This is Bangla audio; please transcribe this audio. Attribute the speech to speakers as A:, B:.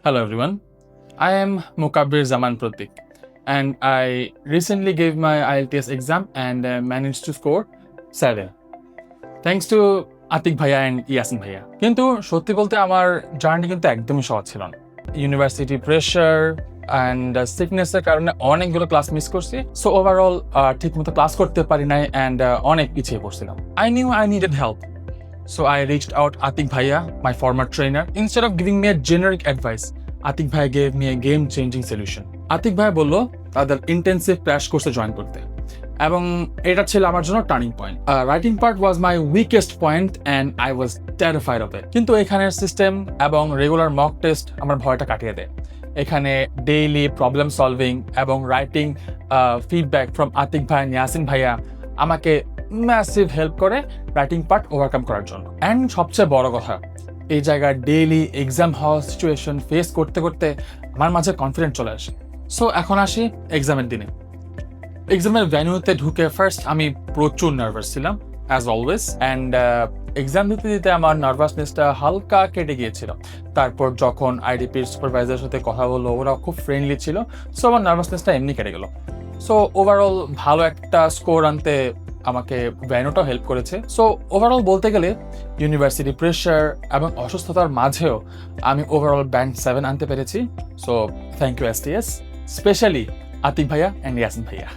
A: Hello everyone, I am Mukabbir Zaman Pratik and I recently gave my IELTS exam and managed to score 7. Thanks to Atik ভাইয়া অ্যান্ড ইয়াসিন ভাইয়া। কিন্তু সত্যি বলতে আমার জার্নি কিন্তু একদমই সহজ ছিল না। ইউনিভার্সিটি প্রেশার অ্যান্ড সিকনেসের কারণে অনেকগুলো ক্লাস মিস করছি। সো ওভারঅল ঠিকমতো ক্লাস করতে পারি নাই অ্যান্ড অনেক পিছিয়ে পড়ছিলাম। I knew I needed help. So I reached out Atik Bhaiya, my former trainer. Instead of giving me a generic advice, Atik Bhaiya gave me a game-changing solution. Atik Bhaiya বললো তাদের ইন্টেন্সিভ ক্র্যাশ কোর্সে জয়েন করতে এবং এটা ছিল আমার জন্য turning point. Writing part was my weakest point and I was terrified of it. কিন্তু এখানের সিস্টেম এবং রেগুলার মক টেস্ট আমার ভয়টা কাটিয়ে দেয়। এখানে ডেইলি প্রবলেম সলভিং এবং রাইটিং ফিডব্যাক ফ্রম আতিক ভাই ইয়াসিন ভাইয়া আমাকে ম্যাসিভ হেল্প করে রাইটিং পার্ট ওভারকাম করার জন্য। অ্যান্ড সবচেয়ে বড় কথা, এই জায়গায় ডেইলি এক্সাম হওয়ার সিচুয়েশন ফেস করতে করতে আমার মাঝে কনফিডেন্ট চলে আসে। সো এখন আসি এক্সামের দিনে। এক্সামের ভ্যানিউতে ঢুকে ফার্স্ট আমি প্রচুর নার্ভাস ছিলাম অ্যাজ অলওয়েজ অ্যান্ড এক্সাম দিতে দিতে আমার নার্ভাসনেসটা হালকা কেটে গিয়েছিল। তারপর যখন আইডিপির সুপারভাইজারের সাথে কথা বললো, ওরা খুব ফ্রেন্ডলি ছিল, সো আমার নার্ভাসনেসটা এমনি কেটে গেল। সো ওভারঅল ভালো একটা স্কোর আনতে আমাকে ভ্যানুটাও হেল্প করেছে। সো ওভারঅল বলতে গেলে ইউনিভার্সিটি প্রেশার এবং অসুস্থতার মাঝেও আমি ওভারঅল ব্যান্ড 7 আনতে পেরেছি। So thank you STS, specially Atik ভাইয়া অ্যান্ড ইয়াসিন ভাইয়া।